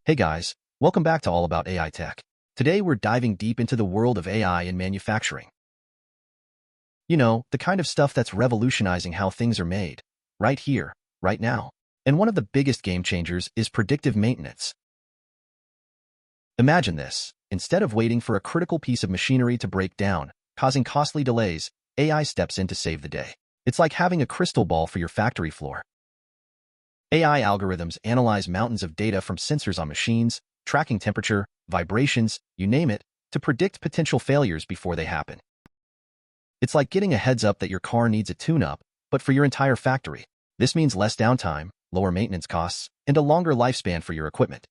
Hey guys, welcome back to All About AI Tech. Today we're diving deep into the world of AI in manufacturing. You know, the kind of stuff that's revolutionizing how things are made, right here, right now. And one of the biggest game changers is predictive maintenance. Imagine this. Instead of waiting for a critical piece of machinery to break down, causing costly delays, AI steps in to save the day. It's like having a crystal ball for your factory floor. AI algorithms analyze mountains of data from sensors on machines, tracking temperature, vibrations, you name it, to predict potential failures before they happen. It's like getting a heads up that your car needs a tune-up, but for your entire factory. This means less downtime, lower maintenance costs, and a longer lifespan for your equipment.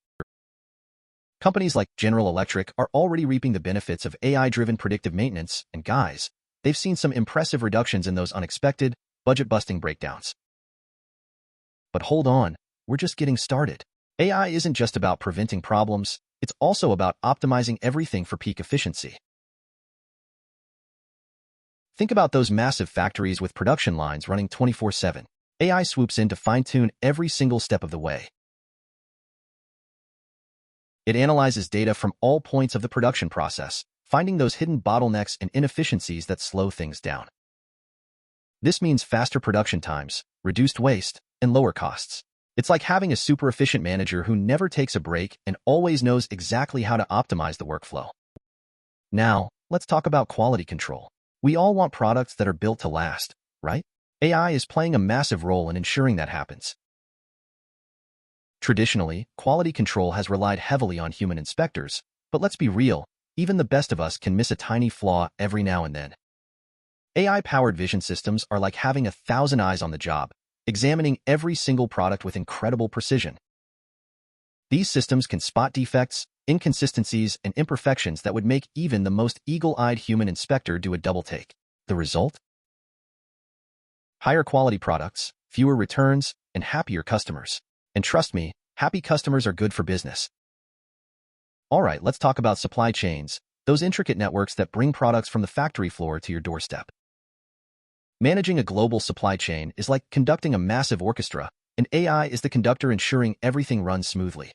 Companies like General Electric are already reaping the benefits of AI-driven predictive maintenance, and guys, they've seen some impressive reductions in those unexpected, budget-busting breakdowns. But hold on, we're just getting started. AI isn't just about preventing problems, it's also about optimizing everything for peak efficiency. Think about those massive factories with production lines running 24/7. AI swoops in to fine-tune every single step of the way. It analyzes data from all points of the production process, finding those hidden bottlenecks and inefficiencies that slow things down. This means faster production times, reduced waste, and lower costs. It's like having a super efficient manager who never takes a break and always knows exactly how to optimize the workflow. Now, let's talk about quality control. We all want products that are built to last, right? AI is playing a massive role in ensuring that happens. Traditionally, quality control has relied heavily on human inspectors, but let's be real, even the best of us can miss a tiny flaw every now and then. AI-powered vision systems are like having 1,000 eyes on the job, examining every single product with incredible precision. These systems can spot defects, inconsistencies, and imperfections that would make even the most eagle-eyed human inspector do a double-take. The result? Higher quality products, fewer returns, and happier customers. And trust me, happy customers are good for business. Alright, let's talk about supply chains, those intricate networks that bring products from the factory floor to your doorstep. Managing a global supply chain is like conducting a massive orchestra, and AI is the conductor ensuring everything runs smoothly.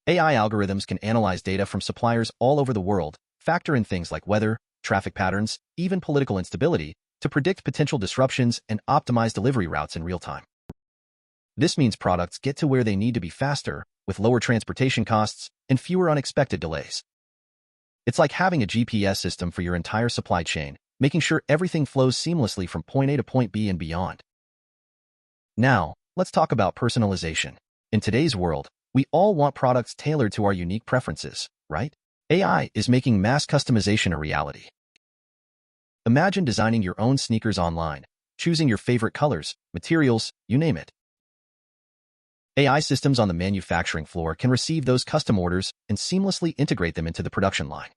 AI algorithms can analyze data from suppliers all over the world, factor in things like weather, traffic patterns, even political instability, to predict potential disruptions and optimize delivery routes in real time. This means products get to where they need to be faster, with lower transportation costs and fewer unexpected delays. It's like having a GPS system for your entire supply chain, making sure everything flows seamlessly from point A to point B and beyond. Now, let's talk about personalization. In today's world, we all want products tailored to our unique preferences, right? AI is making mass customization a reality. Imagine designing your own sneakers online, choosing your favorite colors, materials, you name it. AI systems on the manufacturing floor can receive those custom orders and seamlessly integrate them into the production line.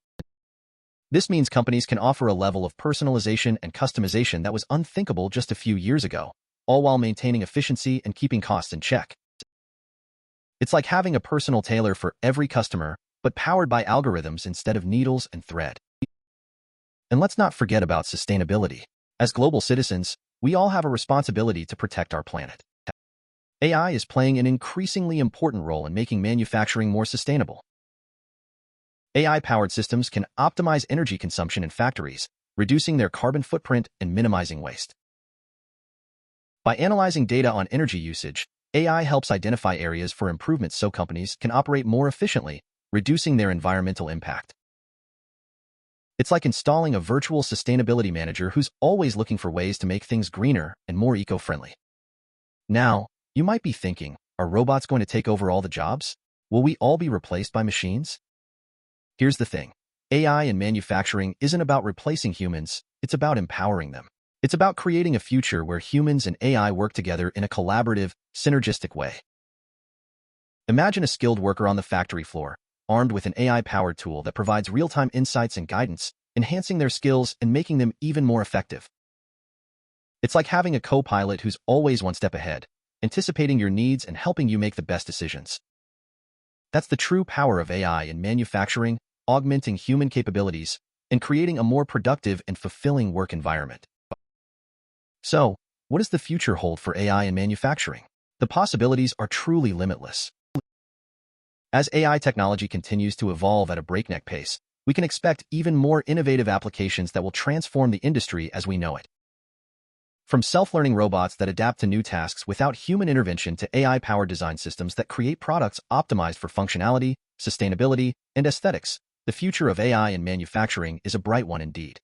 This means companies can offer a level of personalization and customization that was unthinkable just a few years ago, all while maintaining efficiency and keeping costs in check. It's like having a personal tailor for every customer, but powered by algorithms instead of needles and thread. And let's not forget about sustainability. As global citizens, we all have a responsibility to protect our planet. AI is playing an increasingly important role in making manufacturing more sustainable. AI-powered systems can optimize energy consumption in factories, reducing their carbon footprint and minimizing waste. By analyzing data on energy usage, AI helps identify areas for improvements so companies can operate more efficiently, reducing their environmental impact. It's like installing a virtual sustainability manager who's always looking for ways to make things greener and more eco-friendly. Now, you might be thinking, are robots going to take over all the jobs? Will we all be replaced by machines? Here's the thing. AI in manufacturing isn't about replacing humans, it's about empowering them. It's about creating a future where humans and AI work together in a collaborative, synergistic way. Imagine a skilled worker on the factory floor, armed with an AI-powered tool that provides real-time insights and guidance, enhancing their skills and making them even more effective. It's like having a co-pilot who's always one step ahead, anticipating your needs and helping you make the best decisions. That's the true power of AI in manufacturing, augmenting human capabilities, and creating a more productive and fulfilling work environment. So, what does the future hold for AI in manufacturing? The possibilities are truly limitless. As AI technology continues to evolve at a breakneck pace, we can expect even more innovative applications that will transform the industry as we know it. From self-learning robots that adapt to new tasks without human intervention to AI-powered design systems that create products optimized for functionality, sustainability, and aesthetics, the future of AI in manufacturing is a bright one indeed.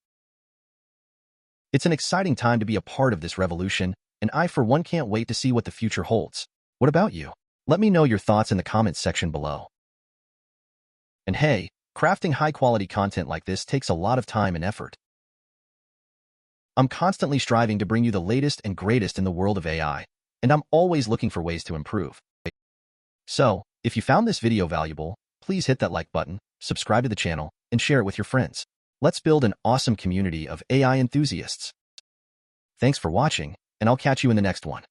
It's an exciting time to be a part of this revolution, and I for one can't wait to see what the future holds. What about you? Let me know your thoughts in the comments section below. And hey, crafting high-quality content like this takes a lot of time and effort. I'm constantly striving to bring you the latest and greatest in the world of AI, and I'm always looking for ways to improve. So, if you found this video valuable, please hit that like button, subscribe to the channel, and share it with your friends. Let's build an awesome community of AI enthusiasts. Thanks for watching, and I'll catch you in the next one.